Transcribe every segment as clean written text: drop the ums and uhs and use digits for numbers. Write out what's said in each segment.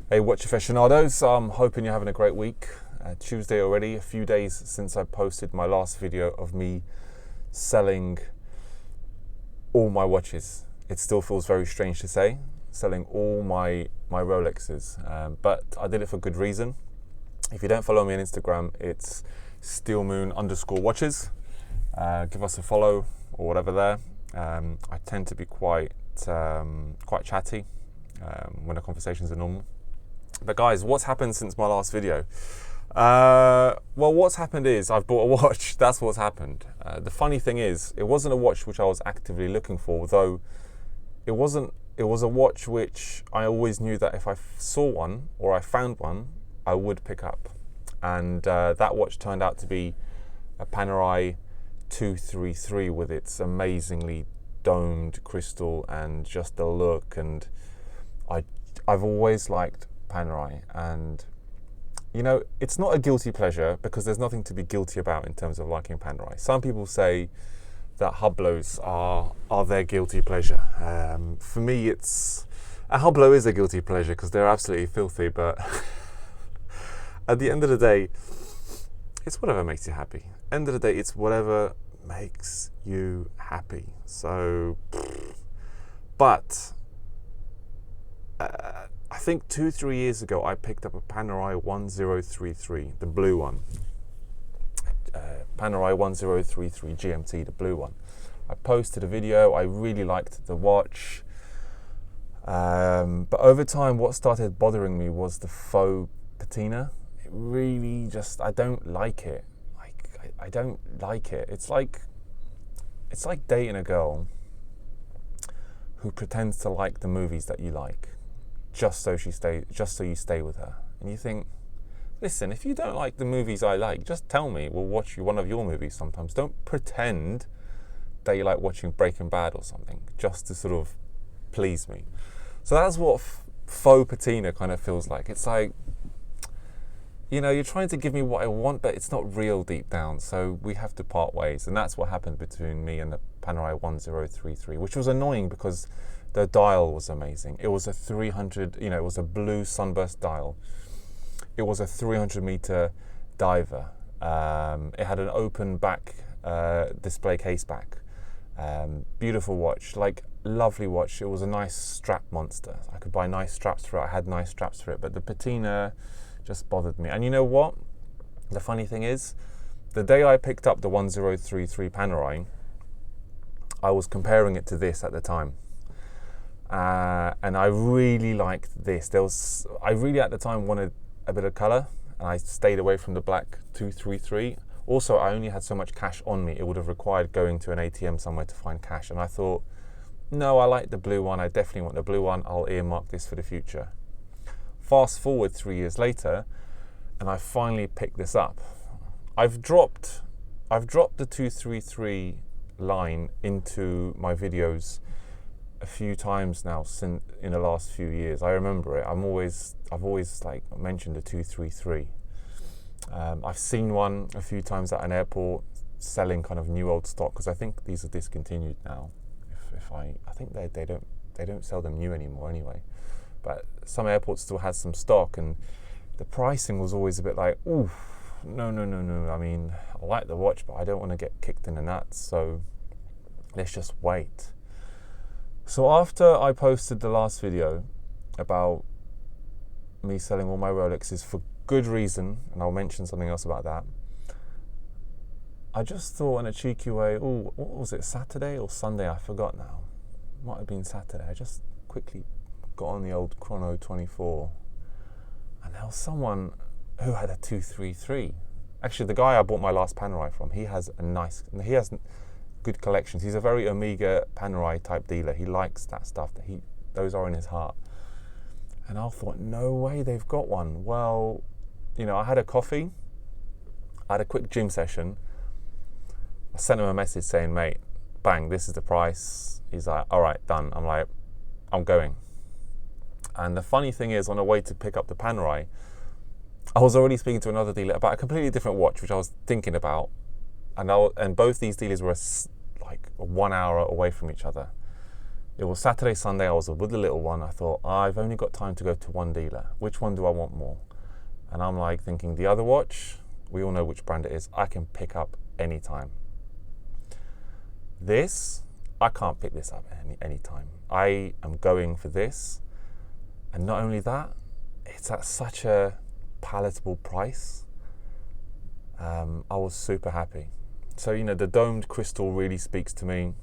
Hey watch aficionados, I'm hoping you're having a great week. Tuesday already, a few days since I posted my last video of me selling all my watches. It still feels very strange to say, selling all my Rolexes, but I did it for good reason. If you don't follow me on Instagram, it's steelmoon_watches. Give us a follow or whatever there. I tend to be quite chatty when the conversations are normal. But guys, what's happened since my last video? Well, what's happened is I've bought a watch. That's what's happened. The funny thing is, it wasn't a watch which I was actively looking for, though it wasn't. It was a watch which I always knew that if I saw one or I found one, I would pick up. And that watch turned out to be a Panerai 233 with its amazingly domed crystal and just the look. And I've always liked Panerai, and you know, it's not a guilty pleasure because there's nothing to be guilty about in terms of liking Panerai. Some people say that Hublots are their guilty pleasure. For me, a Hublot is a guilty pleasure because they're absolutely filthy, but at the end of the day, it's whatever makes you happy. End of the day, it's whatever makes you happy. So, but I think 2-3 years ago, I picked up a Panerai 1033, the blue one. Panerai 1033 GMT, the blue one. I posted a video. I really liked the watch. But over time, what started bothering me was the faux patina. It really just, I don't like it. I don't like it. It's like dating a girl who pretends to like the movies that you like, just so you stay with her. And you think, listen, if you don't like the movies I like, just tell me. We'll watch one of your movies sometimes. Don't pretend that you like watching Breaking Bad or something just to sort of please me. So that's what faux patina kind of feels like. It's like, you know, you're trying to give me what I want, but it's not real deep down. So we have to part ways. And that's what happened between me and the Panerai 1033, which was annoying because the dial was amazing. It was a 300, you know, it was a blue sunburst dial. It was a 300 meter diver. It had an open back display case back. Beautiful watch, like lovely watch. It was a nice strap monster. I could buy nice straps for it. I had nice straps for it, but the patina just bothered me. And you know what? The funny thing is, the day I picked up the 1033 Panerai, I was comparing it to this at the time. And I really liked this. I really at the time wanted a bit of colour, and I stayed away from the black 233. Also, I only had so much cash on me. It would have required going to an ATM somewhere to find cash. And I thought, no, I like the blue one. I definitely want the blue one. I'll earmark this for the future. Fast forward 3 years later, and I finally picked this up. I've dropped the 233 line into my videos a few times now since in the last few years. I remember it. I've always like mentioned the 233. I've seen one a few times at an airport selling kind of new old stock, because I think these are discontinued now. I think they don't sell them new anymore anyway. But some airports still has some stock, and the pricing was always a bit like, ooh, no. I mean, I like the watch, but I don't want to get kicked in the nuts. So let's just wait. So after I posted the last video about me selling all my Rolexes for good reason, and I'll mention something else about that, I just thought in a cheeky way, oh, what was it, Saturday or Sunday? I forgot now. Might have been Saturday. I just quickly got on the old Chrono 24, and there was someone who had a 233. Actually, the guy I bought my last Panerai from, he has good collections. He's a very Omega Panerai type dealer. He likes that stuff. Those are in his heart. And I thought, no way, they've got one. Well, you know, I had a coffee. I had a quick gym session. I sent him a message saying, mate, bang, this is the price. He's like, all right, done. I'm like, I'm going. And the funny thing is, on the way to pick up the Panerai, I was already speaking to another dealer about a completely different watch, which I was thinking about. And both these dealers were like 1 hour away from each other. It was Saturday, Sunday, I was with the little one. I thought, I've only got time to go to one dealer. Which one do I want more? And I'm like thinking, the other watch, we all know which brand it is, I can pick up anytime. This, I can't pick this up any time. I am going for this. And not only that, it's at such a palatable price. I was super happy. So, you know, the domed crystal really speaks to me.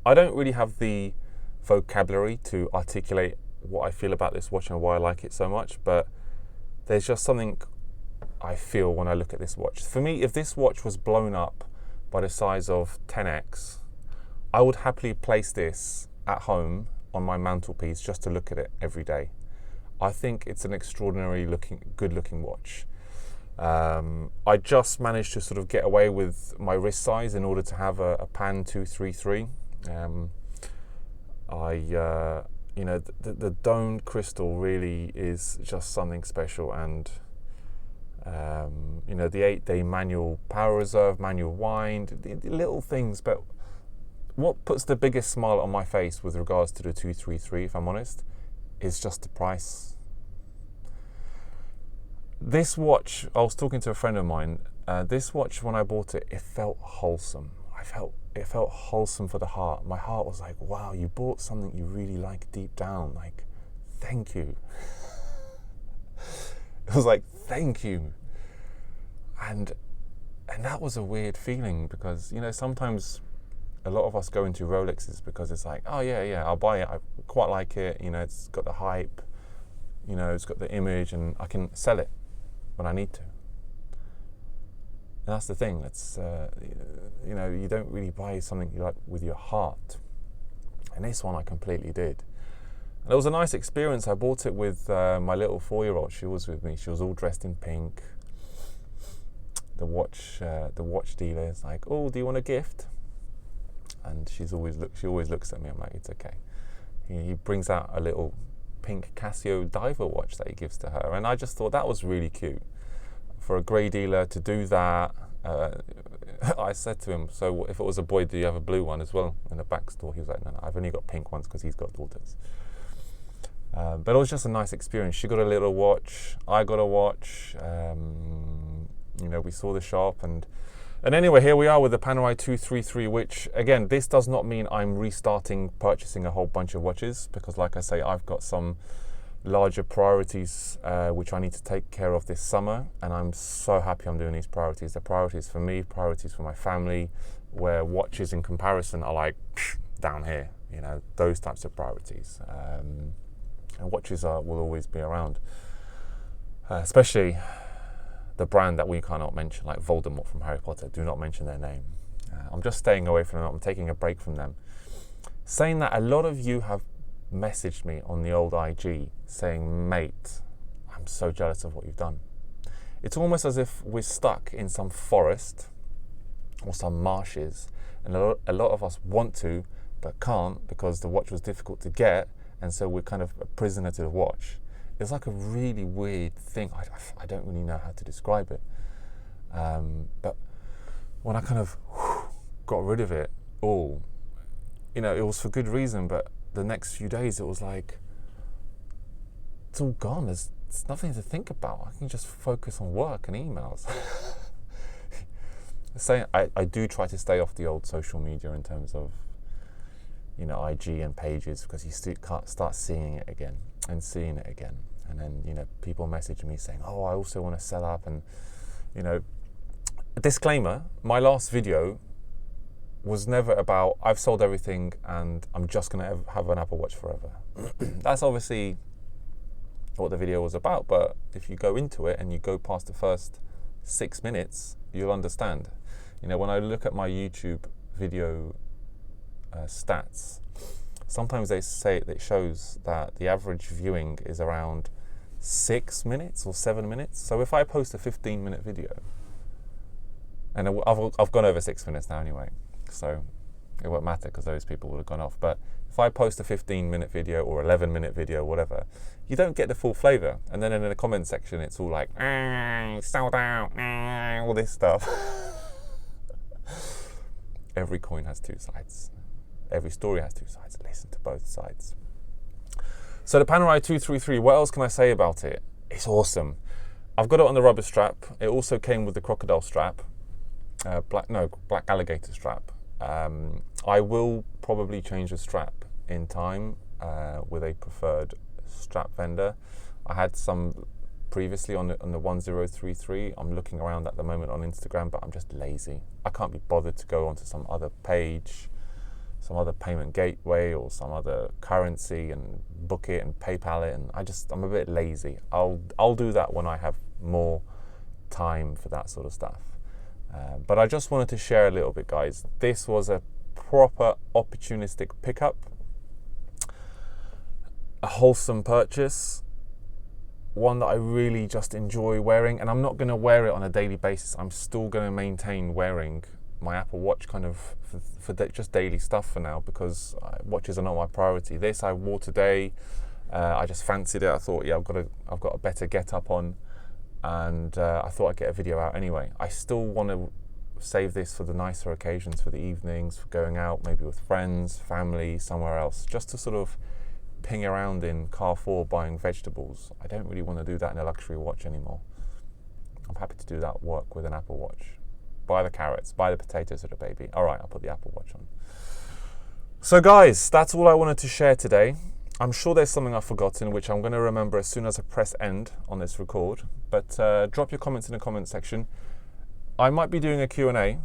I don't really have the vocabulary to articulate what I feel about this watch and why I like it so much, but there's just something I feel when I look at this watch. For me, if this watch was blown up by the size of 10x, I would happily place this at home on my mantelpiece just to look at it every day. I think it's an extraordinary good looking watch. I just managed to sort of get away with my wrist size in order to have a Pan 233. You know, the domed crystal really is just something special, and you know, the 8-day manual power reserve, manual wind, the little things. But what puts the biggest smile on my face with regards to the 233, if I'm honest, is just the price. This watch, I was talking to a friend of mine, this watch, when I bought it, it felt wholesome. It felt wholesome for the heart. My heart was like, wow, you bought something you really like deep down. Like, thank you. It was like, thank you. And that was a weird feeling, because, you know, sometimes a lot of us go into Rolexes because it's like, oh yeah, I'll buy it. I quite like it. You know, it's got the hype. You know, it's got the image, and I can sell it when I need to. And that's the thing. It's you know, you don't really buy something you like with your heart. And this one I completely did. And it was a nice experience. I bought it with my little 4-year-old. She was with me. She was all dressed in pink. The watch dealer is like, oh, do you want a gift? And she always looks at me. I'm like, it's okay. He brings out a little pink Casio diver watch that he gives to her, and I just thought that was really cute for a grey dealer to do that. I said to him, so if it was a boy, do you have a blue one as well in the back store? He was like, no, I've only got pink ones because he's got daughters. But it was just a nice experience. She got a little watch, I got a watch. You know, we saw the shop, and anyway, here we are with the Panerai 233, which, again, this does not mean I'm restarting purchasing a whole bunch of watches, because, like I say, I've got some larger priorities which I need to take care of this summer, and I'm so happy I'm doing these priorities. They're priorities for me, priorities for my family, where watches in comparison are like down here, you know, those types of priorities. And watches will always be around, especially the brand that we cannot mention, like Voldemort from Harry Potter. Do not mention their name. I'm just staying away from them. I'm taking a break from them. Saying that, a lot of you have messaged me on the old IG saying, mate, I'm so jealous of what you've done. It's almost as if we're stuck in some forest or some marshes, and a lot of us want to but can't because the watch was difficult to get, and so we're kind of a prisoner to the watch. It's like a really weird thing. I don't really know how to describe it. But when I kind of got rid of it all, you know, it was for good reason, but the next few days it was like, it's all gone. There's nothing to think about. I can just focus on work and emails. I do try to stay off the old social media in terms of, you know, IG and pages, because you can't start seeing it again. And then, you know, people message me saying, oh, I also want to sell up. And, you know, disclaimer, my last video was never about I've sold everything and I'm just going to have an Apple Watch forever. That's obviously what the video was about, but if you go into it and you go past the first 6 minutes, you'll understand. You know, when I look at my YouTube video stats, sometimes they say it shows that the average viewing is around 6 minutes or 7 minutes. So if I post a 15-minute video, and I've gone over 6 minutes now anyway, so it won't matter because those people would have gone off. But if I post a 15-minute video or 11-minute video, whatever, you don't get the full flavour. And then in the comment section, it's all like, sold out, all this stuff. Every coin has two sides. every story has two sides. Listen to both sides. So the Panerai 233, what else can I say about it? It's awesome. I've got it on the rubber strap. It also came with the crocodile strap, black alligator strap. I will probably change the strap in time with a preferred strap vendor. I had some previously on the 1033. I'm looking around at the moment on Instagram, but I'm just lazy. I can't be bothered to go onto some other page, some other payment gateway or some other currency and book it and PayPal it, and I'm a bit lazy. I'll do that when I have more time for that sort of stuff. But I just wanted to share a little bit, guys. This was a proper opportunistic pickup, a wholesome purchase, one that I really just enjoy wearing, and I'm not going to wear it on a daily basis. I'm still going to maintain wearing my Apple Watch kind of for just daily stuff for now, because watches are not my priority. This I wore today. I just fancied it. I thought, yeah, I've got a better get up on, and I thought I'd get a video out anyway. I still want to save this for the nicer occasions, for the evenings, for going out, maybe with friends, family, somewhere else, just to sort of ping around in Carrefour buying vegetables. I don't really want to do that in a luxury watch anymore. I'm happy to do that work with an Apple Watch. Buy the carrots, buy the potatoes for the baby. All right, I'll put the Apple Watch on. So guys, that's all I wanted to share today. I'm sure there's something I've forgotten, which I'm going to remember as soon as I press end on this record. But drop your comments in the comment section. I might be doing a Q&A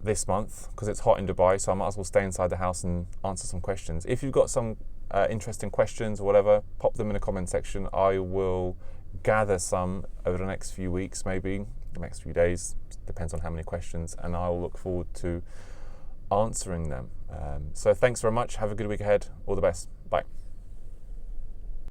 this month because it's hot in Dubai, so I might as well stay inside the house and answer some questions. If you've got some interesting questions or whatever, pop them in the comment section. I will gather some over the next few weeks, maybe the next few days, depends on how many questions, and I'll look forward to answering them. So thanks very much. Have a good week ahead. All the best. Bye.